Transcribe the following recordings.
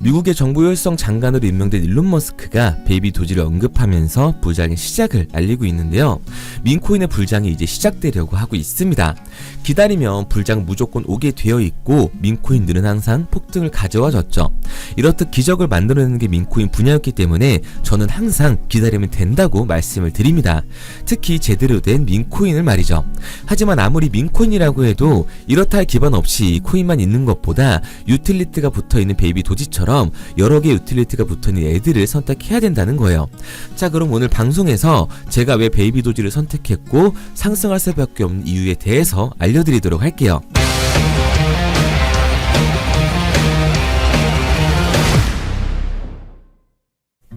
미국의 정부 효율성 장관으로 임명된 일론 머스크가 베이비 도지를 언급하면서 불장의 시작을 알리고 있는데요. 민코인의 불장이 이제 시작되려고 하고 있습니다. 기다리면 불장 무조건 오게 되어 있고 민코인들은 항상 폭등을 가져와 줬죠. 이렇듯 기적을 만들어내는 게 민코인 분야였기 때문에 저는 항상 기다리면 된다고 말씀을 드립니다. 특히 제대로 된 민코인을 말이죠. 하지만 아무리 민코인이라고 해도 이렇다 할 기반 없이 코인만 있는 것보다 유틸리티가 붙어있는 베이비 도지처럼 여러 개의 유틸리티가 붙어있는 애들을 선택해야 된다는 거예요. 자, 그럼 오늘 방송에서 제가 왜 베이비 도지를 선택했고 상승할 수밖에 없는 이유에 대해서 알려드리도록 할게요.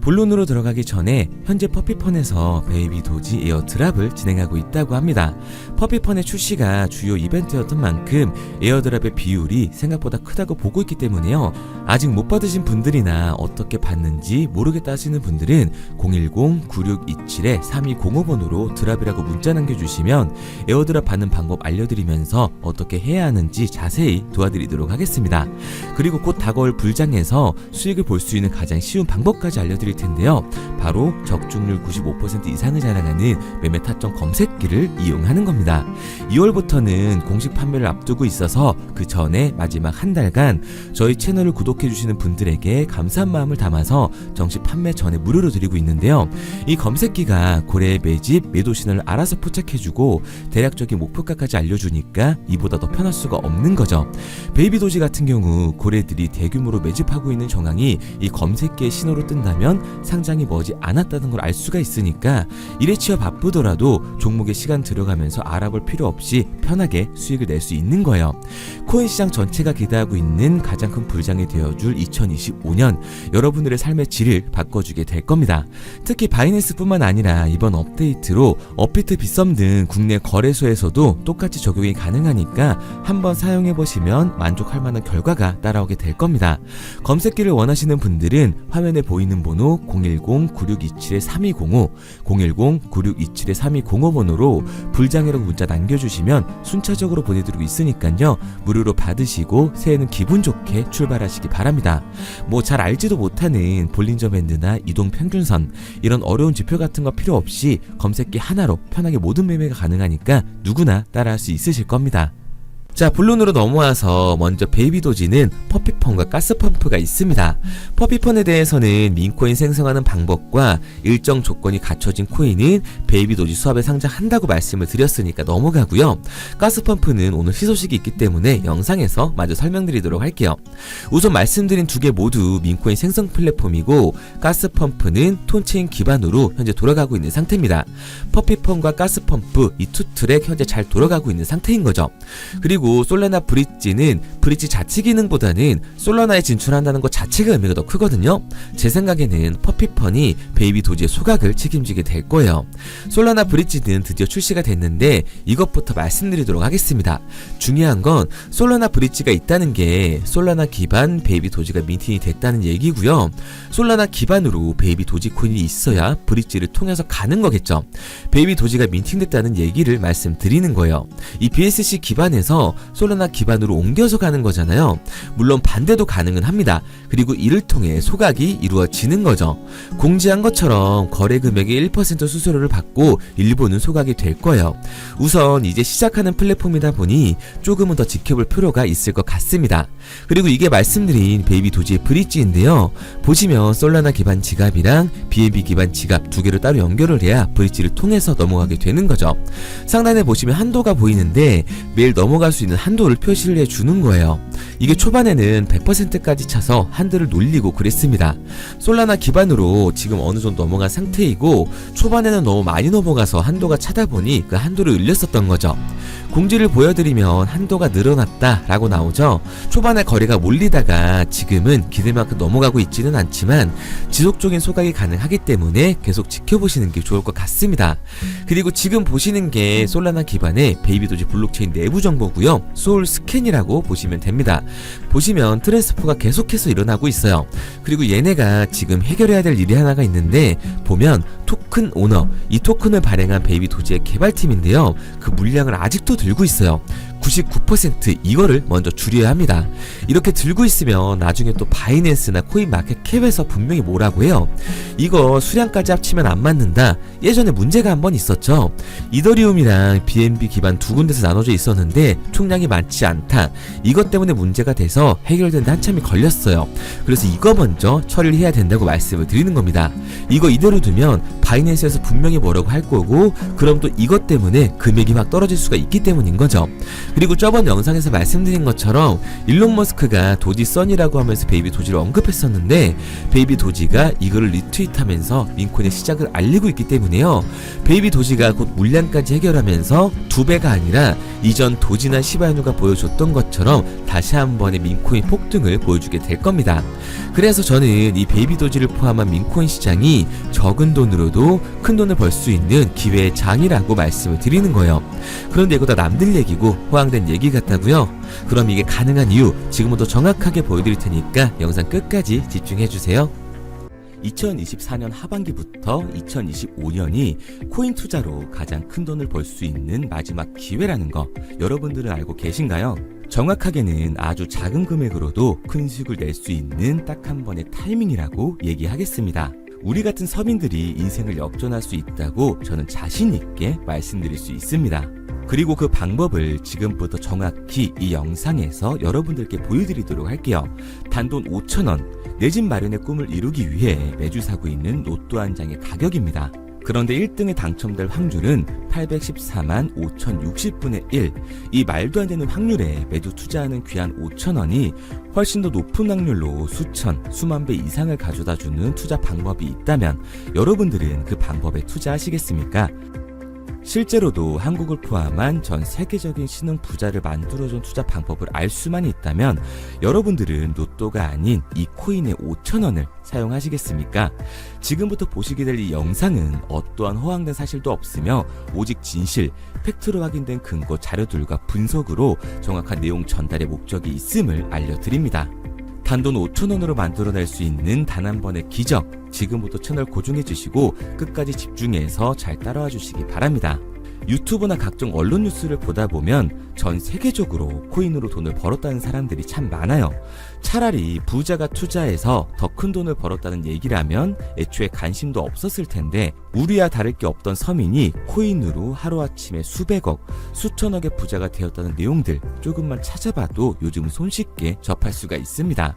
본론으로 들어가기 전에 현재 퍼피펀에서 베이비 도지 에어드랍을 진행하고 있다고 합니다. 퍼피펀의 출시가 주요 이벤트였던 만큼 에어드랍의 비율이 생각보다 크다고 보고 있기 때문에요. 아직 못 받으신 분들이나 어떻게 받는지 모르겠다 하시는 분들은 010-9627-3205번으로 드랍이라고 문자 남겨주시면 에어드랍 받는 방법 알려드리면서 어떻게 해야 하는지 자세히 도와드리도록 하겠습니다. 그리고 곧 다가올 불장에서 수익을 볼 수 있는 가장 쉬운 방법까지 알려드릴 텐데요. 바로 적중률 95% 이상을 자랑하는 매매 타점 검색기를 이용하는 겁니다. 2월부터는 공식 판매를 앞두고 있어서 그 전에 마지막 한 달간 저희 채널을 구독해주시는 분들에게 감사한 마음을 담아서 정식 판매 전에 무료로 드리고 있는데요. 이 검색기가 고래의 매집, 매도 신호를 알아서 포착해주고 대략적인 목표가까지 알려주니까 이보다 더 편할 수가 없는 거죠. 베이비 도지 같은 경우 고래들이 대규모로 매집하고 있는 정황이 이 검색기의 신호로 뜬다면 상장이 머지 않았다는 걸 알 수가 있으니까 일에 치여 바쁘더라도 종목에 시간 들여가면서 알아볼 필요 없이 편하게 수익을 낼 수 있는 거예요. 코인 시장 전체가 기대하고 있는 가장 큰 불장이 되어줄 2025년 여러분들의 삶의 질을 바꿔주게 될 겁니다. 특히 바이낸스뿐만 아니라 이번 업데이트로 업비트, 빗썸 등 국내 거래소에서도 똑같이 적용이 가능하니까 한번 사용해보시면 만족할 만한 결과가 따라오게 될 겁니다. 검색기를 원하시는 분들은 화면에 보이는 번호 010-9627-3205, 010-9627-3205번으로 불장이라고 문자 남겨주시면 순차적으로 보내드리고 있으니까요. 무료로 받으시고 새해는 기분 좋게 출발하시기 바랍니다. 뭐 잘 알지도 못하는 볼린저 밴드나 이동 평균선 이런 어려운 지표 같은 거 필요 없이 검색기 하나로 편하게 모든 매매가 가능하니까 누구나 따라할 수 있으실 겁니다. 자, 본론으로 넘어와서 먼저 베이비 도지는 퍼피펀과 가스펌프가 있습니다. 퍼피펀에 대해서는 민코인 생성하는 방법과 일정 조건이 갖춰진 코인은 베이비 도지 수합에 상장한다고 말씀을 드렸으니까 넘어가고요. 가스펌프는 오늘 희소식이 있기 때문에 영상에서 마저 설명드리도록 할게요. 우선 말씀드린 두 개 모두 민코인 생성 플랫폼이고 가스펌프는 톤체인 기반으로 현재 돌아가고 있는 상태입니다. 퍼피펀과 가스펌프 이 투 트랙 현재 잘 돌아가고 있는 상태인 거죠. 그리고 솔라나 브릿지는 브릿지 자체 기능보다는 솔라나에 진출한다는 것 자체가 의미가 더 크거든요. 제 생각에는 퍼피펀이 베이비 도지의 소각을 책임지게 될 거예요. 솔라나 브릿지는 드디어 출시가 됐는데 이것부터 말씀드리도록 하겠습니다. 중요한 건 솔라나 브릿지가 있다는 게 솔라나 기반 베이비 도지가 민팅이 됐다는 얘기고요. 솔라나 기반으로 베이비 도지 코인이 있어야 브릿지를 통해서 가는 거겠죠. 베이비 도지가 민팅됐다는 얘기를 말씀드리는 거예요. 이 BSC 기반에서 솔라나 기반으로 옮겨서 가는 거잖아요. 물론 반대도 가능은 합니다. 그리고 이를 통해 소각이 이루어지는 거죠. 공지한 것처럼 거래 금액의 1% 수수료를 받고 일부는 소각이 될 거예요. 우선 이제 시작하는 플랫폼이다 보니 조금은 더 지켜볼 필요가 있을 것 같습니다. 그리고 이게 말씀드린 베이비 도지의 브릿지인데요. 보시면 솔라나 기반 지갑이랑 BNB 기반 지갑 두 개를 따로 연결을 해야 브릿지를 통해서 넘어가게 되는 거죠. 상단에 보시면 한도가 보이는데 매일 넘어갈 수 있는 한도를 표시를 해주는 거예요. 이게 초반에는 100%까지 차서 한도를 놀리고 그랬습니다. 솔라나 기반으로 지금 어느 정도 넘어간 상태이고 초반에는 너무 많이 넘어가서 한도가 차다 보니 그 한도를 늘렸었던 거죠. 공지를 보여드리면 한도가 늘어났다 라고 나오죠. 초반에 거래가 몰리다가 지금은 기대만큼 넘어가고 있지는 않지만 지속적인 소각이 가능하기 때문에 계속 지켜보시는 게 좋을 것 같습니다. 그리고 지금 보시는 게 솔라나 기반의 베이비 도지 블록체인 내부 정보고요. 소울 스캔이라고 보시면 됩니다. 보시면 트랜스퍼가 계속해서 일어나고 있어요. 그리고 얘네가 지금 해결해야 될 일이 하나가 있는데 보면 토큰 오너, 이 토큰을 발행한 베이비 도지의 개발팀인데요. 그 물량을 아직도 들고 있어요. 99% 이거를 먼저 줄여야 합니다. 이렇게 들고 있으면 나중에 또 바이낸스나 코인마켓캡에서 분명히 뭐라고 해요. 이거 수량까지 합치면 안 맞는다. 예전에 문제가 한 번 있었죠. 이더리움이랑 BNB 기반 두 군데서 나눠져 있었는데 총량이 많지 않다. 이것 때문에 문제가 돼서 해결되는데 한참이 걸렸어요. 그래서 이거 먼저 처리를 해야 된다고 말씀을 드리는 겁니다. 이거 이대로 두면 바이낸스에서 분명히 뭐라고 할 거고, 그럼 또 이것 때문에 금액이 막 떨어질 수가 있기 때문인 거죠. 그리고 저번 영상에서 말씀드린 것처럼 일론 머스크가 도지 선이라고 하면서 베이비 도지를 언급했었는데, 베이비 도지가 이거를 리트윗하면서 민코인의 시작을 알리고 있기 때문에요. 베이비 도지가 곧 물량까지 해결하면서 2배가 아니라 이전 도지나 시바이누가 보여줬던 것처럼 다시 한 번의 민코인 폭등을 보여주게 될 겁니다. 그래서 저는 이 베이비 도지를 포함한 민코인 시장이 적은 돈으로도 큰 돈을 벌 수 있는 기회의 장이라고 말씀을 드리는 거예요. 그런데 이거 다 남들 얘기고 호황된 얘기 같다고요? 그럼 이게 가능한 이유 지금부터 정확하게 보여드릴 테니까 영상 끝까지 집중해주세요. 2024년 하반기부터 2025년이 코인 투자로 가장 큰 돈을 벌 수 있는 마지막 기회라는 거 여러분들은 알고 계신가요? 정확하게는 아주 작은 금액으로도 큰 수익을 낼 수 있는 딱 한 번의 타이밍이라고 얘기하겠습니다. 우리 같은 서민들이 인생을 역전할 수 있다고 저는 자신 있게 말씀드릴 수 있습니다. 그리고 그 방법을 지금부터 정확히 이 영상에서 여러분들께 보여드리도록 할게요. 단돈 5,000원, 내 집 마련의 꿈을 이루기 위해 매주 사고 있는 로또 한 장의 가격입니다. 그런데 1등에 당첨될 확률은 814만 5060분의 1. 이 말도 안 되는 확률에 매주 투자하는 귀한 5,000원이 훨씬 더 높은 확률로 수천, 수만 배 이상을 가져다주는 투자 방법이 있다면 여러분들은 그 방법에 투자하시겠습니까? 실제로도 한국을 포함한 전 세계적인 신흥 부자를 만들어준 투자 방법을 알 수만 있다면 여러분들은 로또가 아닌 이 코인의 5,000원을 사용하시겠습니까? 지금부터 보시게 될 이 영상은 어떠한 허황된 사실도 없으며 오직 진실, 팩트로 확인된 근거 자료들과 분석으로 정확한 내용 전달의 목적이 있음을 알려드립니다. 단돈 5,000원으로 만들어낼 수 있는 단 한 번의 기적, 지금부터 채널 고정해주시고 끝까지 집중해서 잘 따라와 주시기 바랍니다. 유튜브나 각종 언론 뉴스를 보다 보면 전 세계적으로 코인으로 돈을 벌었다는 사람들이 참 많아요. 차라리 부자가 투자해서 더 큰 돈을 벌었다는 얘기라면 애초에 관심도 없었을 텐데, 우리와 다를 게 없던 서민이 코인으로 하루아침에 수백억, 수천억의 부자가 되었다는 내용들 조금만 찾아봐도 요즘 손쉽게 접할 수가 있습니다.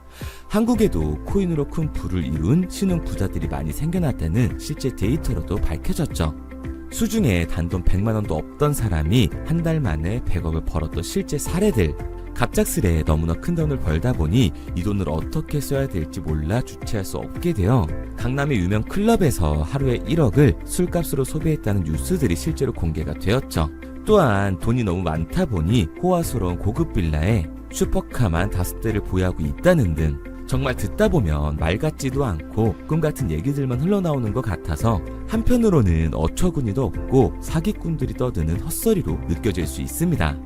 한국에도 코인으로 큰 부를 이룬 신흥 부자들이 많이 생겨났다는 실제 데이터로도 밝혀졌죠. 수중에 단돈 100만원도 없던 사람이 한 달 만에 100억을 벌었던 실제 사례들. 갑작스레 너무나 큰 돈을 벌다 보니 이 돈을 어떻게 써야 될지 몰라 주체할 수 없게 되어 강남의 유명 클럽에서 하루에 1억을 술값으로 소비했다는 뉴스들이 실제로 공개가 되었죠. 또한 돈이 너무 많다 보니 호화스러운 고급 빌라에 슈퍼카만 5대를 보유하고 있다는 등 정말 듣다 보면 말 같지도 않고 꿈 같은 얘기들만 흘러나오는 것 같아서 한편으로는 어처구니도 없고 사기꾼들이 떠드는 헛소리로 느껴질 수 있습니다.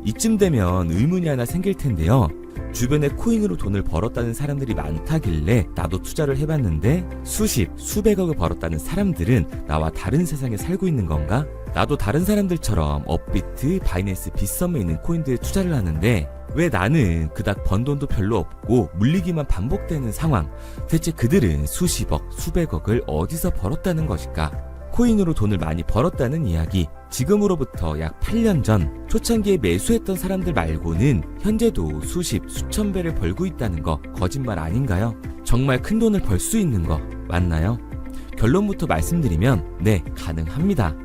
이쯤 되면 의문이 하나 생길 텐데요. 주변에 코인으로 돈을 벌었다는 사람들이 많다길래 나도 투자를 해봤는데 수십, 수백억을 벌었다는 사람들은 나와 다른 세상에 살고 있는 건가? 나도 다른 사람들처럼 업비트, 바이낸스, 빗썸에 있는 코인들에 투자를 하는데 왜 나는 그닥 번 돈도 별로 없고 물리기만 반복되는 상황? 대체 그들은 수십억, 수백억을 어디서 벌었다는 것일까? 코인으로 돈을 많이 벌었다는 이야기, 지금으로부터 약 8년 전 초창기에 매수했던 사람들 말고는 현재도 수십, 수천 배를 벌고 있다는 거 거짓말 아닌가요? 정말 큰 돈을 벌 수 있는 거 맞나요? 결론부터 말씀드리면 네, 가능합니다.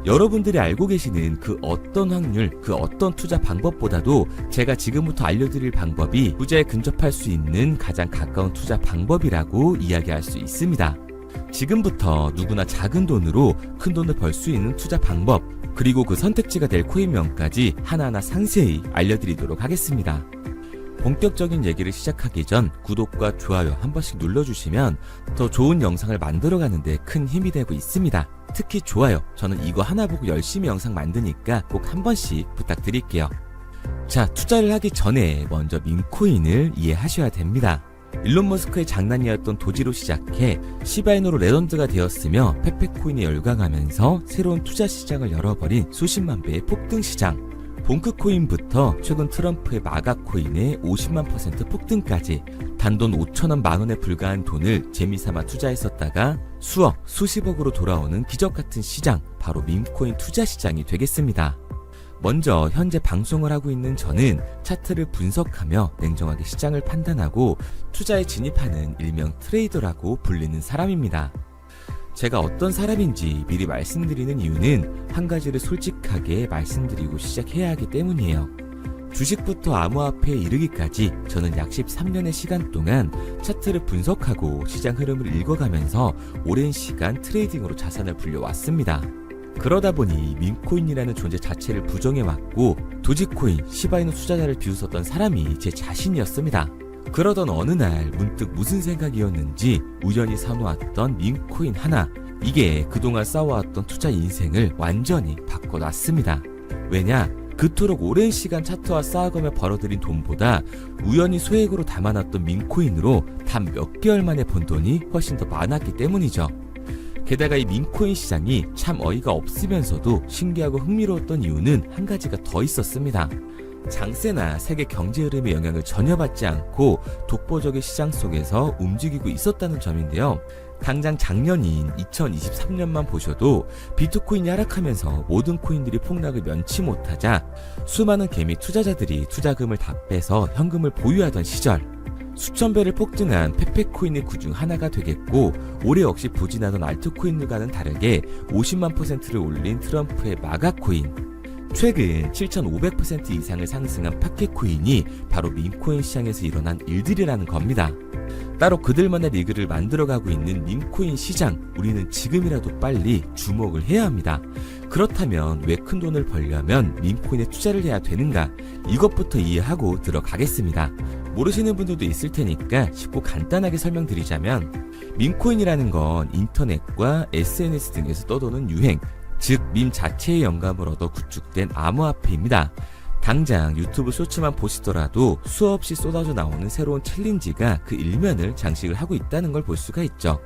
여러분들이 알고 계시는 그 어떤 확률, 그 어떤 투자 방법보다도 제가 지금부터 알려드릴 방법이 부자에 근접할 수 있는 가장 가까운 투자 방법이라고 이야기할 수 있습니다. 지금부터 누구나 작은 돈으로 큰 돈을 벌 수 있는 투자 방법, 그리고 그 선택지가 될 코인명까지 하나하나 상세히 알려드리도록 하겠습니다. 본격적인 얘기를 시작하기 전 구독과 좋아요 한 번씩 눌러주시면 더 좋은 영상을 만들어가는데 큰 힘이 되고 있습니다. 특히 좋아요, 저는 이거 하나 보고 열심히 영상 만드니까 꼭 한 번씩 부탁드릴게요. 자, 투자를 하기 전에 먼저 민코인을 이해하셔야 됩니다. 일론 머스크의 장난이었던 도지로 시작해 시바이누로 레전드가 되었으며 페페코인에 열광하면서 새로운 투자 시장을 열어버린 수십만 배의 폭등 시장. 봉크코인부터 최근 트럼프의 마가코인의 50만 % 폭등까지 단돈 5천원 만원에 불과한 돈을 재미삼아 투자했었다가 수억, 수십억으로 돌아오는 기적같은 시장, 바로 밈코인 투자 시장이 되겠습니다. 먼저 현재 방송을 하고 있는 저는 차트를 분석하며 냉정하게 시장을 판단하고 투자에 진입하는 일명 트레이더라고 불리는 사람입니다. 제가 어떤 사람인지 미리 말씀드리는 이유는 한 가지를 솔직하게 말씀드리고 시작해야 하기 때문이에요. 주식부터 암호화폐에 이르기까지 저는 약 13년의 시간 동안 차트를 분석하고 시장 흐름을 읽어가면서 오랜 시간 트레이딩으로 자산을 불려왔습니다. 그러다 보니 밈코인이라는 존재 자체를 부정해왔고 도지코인, 시바이누 투자자를 비웃었던 사람이 제 자신이었습니다. 그러던 어느 날 문득 무슨 생각이었는지 우연히 사놓았던 밈코인 하나, 이게 그동안 쌓아왔던 투자 인생을 완전히 바꿔놨습니다. 왜냐? 그토록 오랜 시간 차트와 쌓아가며 벌어들인 돈보다 우연히 소액으로 담아놨던 밈코인으로 단 몇 개월 만에 번 돈이 훨씬 더 많았기 때문이죠. 게다가 이 밈코인 시장이 참 어이가 없으면서도 신기하고 흥미로웠던 이유는 한 가지가 더 있었습니다. 장세나 세계 경제 흐름의 영향을 전혀 받지 않고 독보적인 시장 속에서 움직이고 있었다는 점인데요. 당장 작년인 2023년만 보셔도 비트코인이 하락하면서 모든 코인들이 폭락을 면치 못하자 수많은 개미 투자자들이 투자금을 다 빼서 현금을 보유하던 시절, 수천 배를 폭등한 페페코인의 구중 하나가 되겠고, 올해 역시 부진하던 알트코인들과는 다르게 50만 %를 올린 트럼프의 마가코인, 최근 7,500% 이상을 상승한 파케코인이 바로 밈코인 시장에서 일어난 일들이라는 겁니다. 따로 그들만의 리그를 만들어가고 있는 밈코인 시장, 우리는 지금이라도 빨리 주목을 해야 합니다. 그렇다면 왜 큰 돈을 벌려면 밈코인에 투자를 해야 되는가? 이것부터 이해하고 들어가겠습니다. 모르시는 분들도 있을 테니까 쉽고 간단하게 설명드리자면, 밈코인이라는 건 인터넷과 SNS 등에서 떠도는 유행, 즉 밈 자체의 영감을 얻어 구축된 암호화폐입니다. 당장 유튜브 쇼츠만 보시더라도 수없이 쏟아져 나오는 새로운 챌린지가 그 일면을 장식을 하고 있다는 걸 볼 수가 있죠.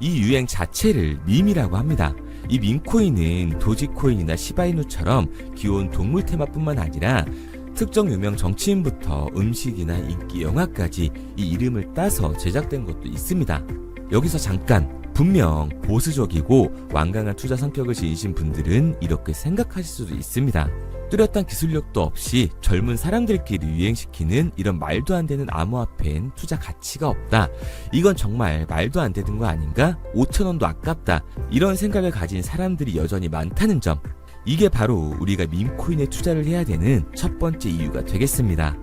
이 유행 자체를 밈이라고 합니다. 이 밈코인은 도지코인이나 시바이누처럼 귀여운 동물 테마뿐만 아니라 특정 유명 정치인부터 음식이나 인기 영화까지 이 이름을 따서 제작된 것도 있습니다. 여기서 잠깐, 분명 보수적이고 완강한 투자 성격을 지니신 분들은 이렇게 생각하실 수도 있습니다. 뚜렷한 기술력도 없이 젊은 사람들끼리 유행시키는 이런 말도 안 되는 암호화폐엔 투자 가치가 없다. 이건 정말 말도 안 되는 거 아닌가? 5,000원도 아깝다. 이런 생각을 가진 사람들이 여전히 많다는 점. 이게 바로 우리가 밈코인에 투자를 해야 되는 첫 번째 이유가 되겠습니다.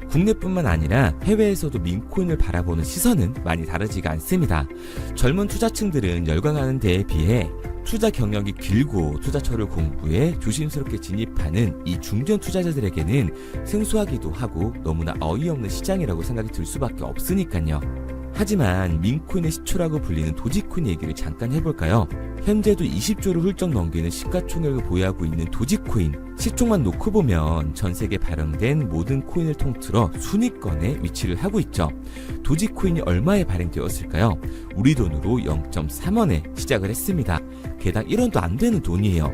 국내뿐만 아니라 해외에서도 밈코인을 바라보는 시선은 많이 다르지가 않습니다. 젊은 투자층들은 열광하는 데에 비해 투자 경력이 길고 투자처를 공부해 조심스럽게 진입하는 이 중견 투자자들에게는 생소하기도 하고 너무나 어이없는 시장이라고 생각이 들 수밖에 없으니까요. 하지만 밈코인의 시초라고 불리는 도지코인 얘기를 잠깐 해볼까요? 현재도 20조를 훌쩍 넘기는 시가총액을 보유하고 있는 도지코인, 시총만 놓고 보면 전 세계 발행된 모든 코인을 통틀어 순위권에 위치를 하고 있죠. 도지코인이 얼마에 발행되었을까요? 우리 돈으로 0.3원에 시작을 했습니다. 개당 1원도 안 되는 돈이에요.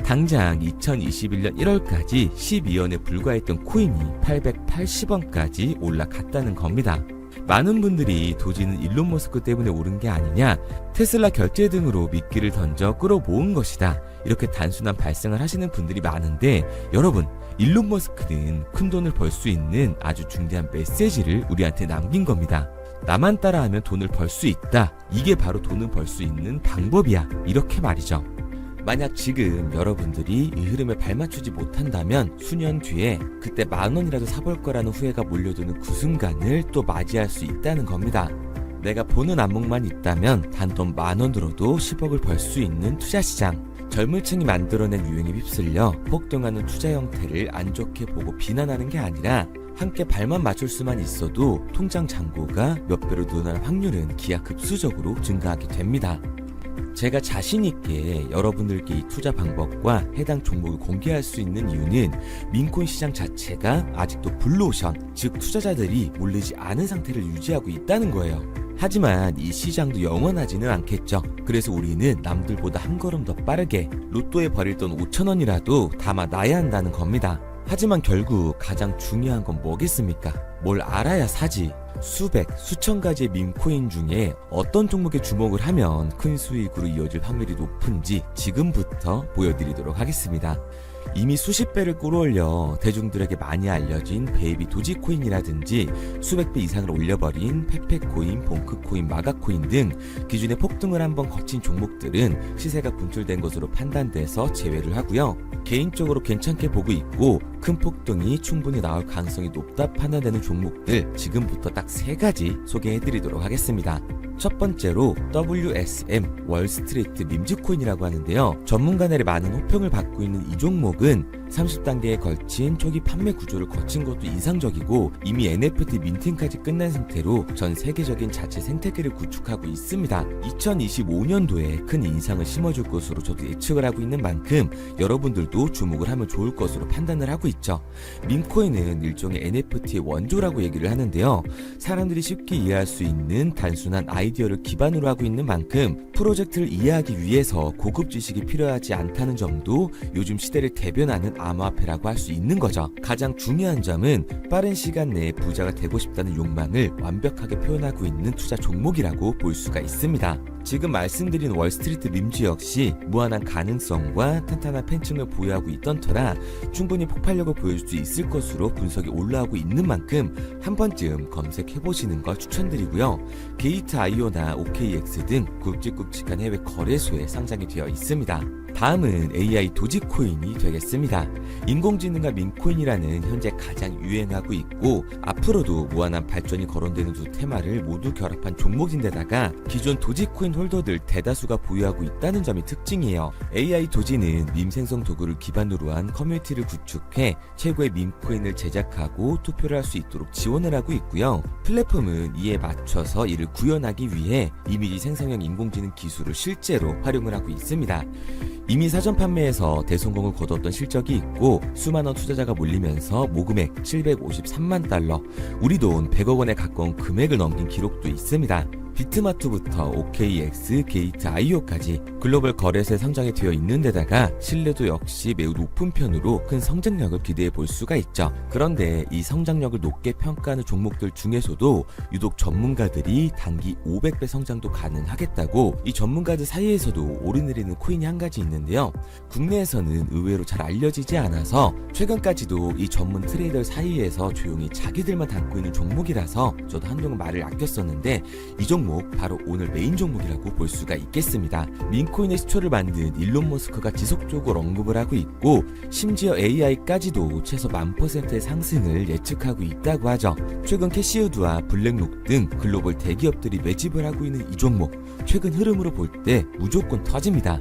당장 2021년 1월까지 12원에 불과했던 코인이 880원까지 올라갔다는 겁니다. 많은 분들이 도지는 일론 머스크 때문에 오른 게 아니냐, 테슬라 결제 등으로 미끼를 던져 끌어모은 것이다, 이렇게 단순한 발상을 하시는 분들이 많은데, 여러분, 일론 머스크는 큰 돈을 벌 수 있는 아주 중대한 메시지를 우리한테 남긴 겁니다. 나만 따라하면 돈을 벌 수 있다. 이게 바로 돈을 벌 수 있는 방법이야. 이렇게 말이죠. 만약 지금 여러분들이 이 흐름에 발맞추지 못한다면 수년 뒤에 그때 10,000원이라도 사볼 거라는 후회가 몰려드는 그 순간을 또 맞이할 수 있다는 겁니다. 내가 보는 안목만 있다면 단돈 10,000원 들어도 10억을 벌 수 있는 투자시장. 젊은 층이 만들어낸 유행에 휩쓸려 폭등하는 투자 형태를 안 좋게 보고 비난하는 게 아니라 함께 발만 맞출 수만 있어도 통장 잔고가 몇 배로 늘어날 확률은 기하급수적으로 증가하게 됩니다. 제가 자신있게 여러분들께 이 투자 방법과 해당 종목을 공개할 수 있는 이유는 밈코인 시장 자체가 아직도 블루오션, 즉 투자자들이 몰리지 않은 상태를 유지하고 있다는 거예요. 하지만 이 시장도 영원하지는 않겠죠. 그래서 우리는 남들보다 한 걸음 더 빠르게 로또에 버릴 돈 5,000원이라도 담아놔야 한다는 겁니다. 하지만 결국 가장 중요한 건 뭐겠습니까? 뭘 알아야 사지. 수백, 수천 가지의 밈코인 중에 어떤 종목에 주목을 하면 큰 수익으로 이어질 확률이 높은지 지금부터 보여드리도록 하겠습니다. 이미 수십 배를 끌어올려 대중들에게 많이 알려진 베이비 도지코인이라든지 수백 배 이상을 올려버린 페페코인, 봉크코인, 마가코인 등 기존의 폭등을 한번 거친 종목들은 시세가 분출된 것으로 판단돼서 제외를 하고요. 개인적으로 괜찮게 보고 있고 큰 폭등이 충분히 나올 가능성이 높다 판단되는 종목들 지금부터 딱 3가지 소개해드리도록 하겠습니다. 첫 번째로 WSM 월스트리트 밈즈코인이라고 하는데요. 전문가들의 많은 호평을 받고 있는 이 종목은 30단계에 걸친 초기 판매 구조를 거친 것도 인상적이고 이미 NFT 민팅까지 끝난 상태로 전 세계적인 자체 생태계를 구축하고 있습니다. 2025년도에 큰 인상을 심어줄 것으로 저도 예측을 하고 있는 만큼 여러분들도 주목을 하면 좋을 것으로 판단을 하고 있죠. 밈코인은 일종의 NFT의 원조라고 얘기를 하는데요. 사람들이 쉽게 이해할 수 있는 단순한 아이디어를 기반으로 하고 있는 만큼 프로젝트를 이해하기 위해서 고급 지식이 필요하지 않다는 점도 요즘 시대를 대변하는 암호화폐라고 할 수 있는 거죠. 가장 중요한 점은 빠른 시간 내에 부자가 되고 싶다는 욕망을 완벽하게 표현하고 있는 투자 종목이라고 볼 수가 있습니다. 지금 말씀드린 월스트리트 밈즈 역시 무한한 가능성과 탄탄한 팬층을 보유하고 있던 터라 충분히 폭발력을 보여줄 수 있을 것으로 분석이 올라오고 있는 만큼 한 번쯤 검색해보시는 걸 추천드리고요. 게이트.io나 OKX 등 굵직굵직한 해외 거래소에 상장이 되어 있습니다. 다음은 AI 도지코인이 되겠습니다. 인공지능과 밈코인이라는 현재 가장 유행하고 있고 앞으로도 무한한 발전이 거론되는 두 테마를 모두 결합한 종목인데다가 기존 도지코인 홀더들 대다수가 보유하고 있다는 점이 특징이에요. AI 도지는 밈 생성 도구를 기반으로 한 커뮤니티를 구축해 최고의 밈코인을 제작하고 투표를 할 수 있도록 지원을 하고 있고요. 플랫폼은 이에 맞춰서 이를 구현하기 위해 이미지 생성형 인공지능 기술을 실제로 활용을 하고 있습니다. 이미 사전 판매에서 대성공을 거뒀던 실적이 있고 수만원 투자자가 몰리면서 모금액 753만 달러, 우리 돈 100억 원에 가까운 금액을 넘긴 기록도 있습니다. 비트마트부터 OKX, 게이트.io까지 글로벌 거래소에 상장이 되어 있는 데다가 신뢰도 역시 매우 높은 편으로 큰 성장력을 기대해 볼 수가 있죠. 그런데 이 성장력을 높게 평가하는 종목들 중에서도 유독 전문가들이 단기 500배 성장도 가능하겠다고 이 전문가들 사이에서도 오르내리는 코인이 한 가지 있는데요. 국내에서는 의외로 잘 알려지지 않아서 최근까지도 이 전문 트레이더 사이에서 조용히 자기들만 담고 있는 종목이라서 저도 한동안 말을 아꼈었는데 이 종목 바로 오늘 메인 종목이라고 볼 수가 있겠습니다. 밈코인의 시초를 만든 일론 머스크가 지속적으로 언급을 하고 있고 심지어 AI까지도 최소 1000%의 상승을 예측하고 있다고 하죠. 최근 캐시우드와 블랙록 등 글로벌 대기업들이 매집을 하고 있는 이 종목 최근 흐름으로 볼 때 무조건 터집니다.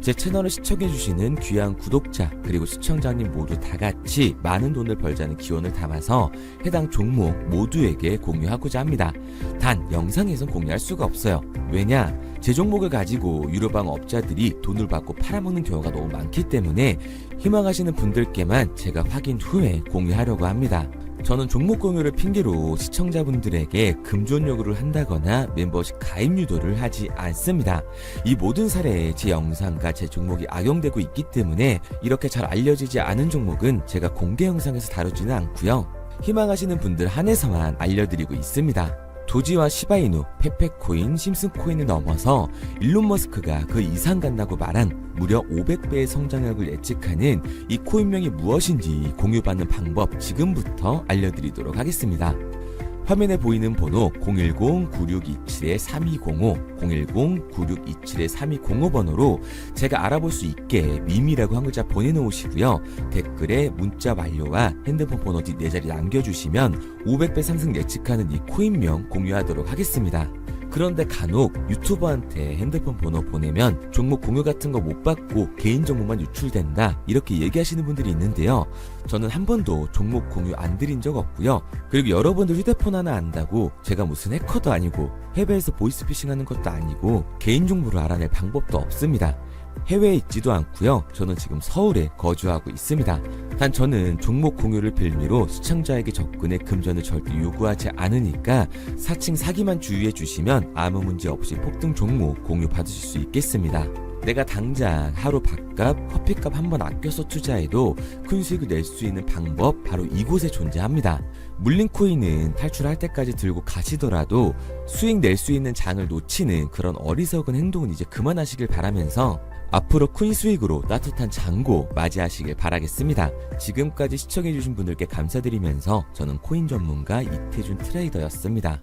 제 채널을 시청해주시는 귀한 구독자 그리고 시청자님 모두 다같이 많은 돈을 벌자는 기원을 담아서 해당 종목 모두에게 공유하고자 합니다. 단 영상에선 공유할 수가 없어요. 왜냐? 제 종목을 가지고 유료방 업자들이 돈을 받고 팔아먹는 경우가 너무 많기 때문에 희망하시는 분들께만 제가 확인 후에 공유하려고 합니다. 저는 종목 공유를 핑계로 시청자분들에게 금전 요구를 한다거나 멤버십 가입 유도를 하지 않습니다. 이 모든 사례에 제 영상과 제 종목이 악용되고 있기 때문에 이렇게 잘 알려지지 않은 종목은 제가 공개 영상에서 다루지는 않고요. 희망하시는 분들 한해서만 알려드리고 있습니다. 도지와 시바이누, 페페코인, 심슨코인을 넘어서 일론 머스크가 그 이상 간다고 말한 무려 500배의 성장력을 예측하는 이 코인명이 무엇인지 공유받는 방법 지금부터 알려드리도록 하겠습니다. 화면에 보이는 번호 010-9627-3205, 010-9627-3205 번호로 제가 알아볼 수 있게 밈이라고 한 글자 보내놓으시고요. 댓글에 문자 완료와 핸드폰 번호 뒷 4자리 남겨주시면 500배 상승 예측하는 이 코인명 공유하도록 하겠습니다. 그런데 간혹 유튜버한테 핸드폰 번호 보내면 종목 공유 같은 거 못 받고 개인 정보만 유출된다 이렇게 얘기하시는 분들이 있는데요. 저는 한 번도 종목 공유 안 드린 적 없고요. 그리고 여러분들 휴대폰 하나 안다고 제가 무슨 해커도 아니고 해외에서 보이스피싱 하는 것도 아니고 개인 정보를 알아낼 방법도 없습니다. 해외에 있지도 않고요. 저는 지금 서울에 거주하고 있습니다. 단 저는 종목 공유를 빌미로 시청자에게 접근의 금전을 절대 요구하지 않으니까 사칭 사기만 주의해 주시면 아무 문제 없이 폭등 종목 공유 받으실 수 있겠습니다. 내가 당장 하루 밥값, 커피값 한번 아껴서 투자해도 큰 수익을 낼 수 있는 방법 바로 이곳에 존재합니다. 물린 코인은 탈출할 때까지 들고 가시더라도 수익 낼 수 있는 장을 놓치는 그런 어리석은 행동은 이제 그만하시길 바라면서 앞으로 큰 수익으로 따뜻한 장고 맞이하시길 바라겠습니다. 지금까지 시청해주신 분들께 감사드리면서 저는 코인 전문가 이태준 트레이더였습니다.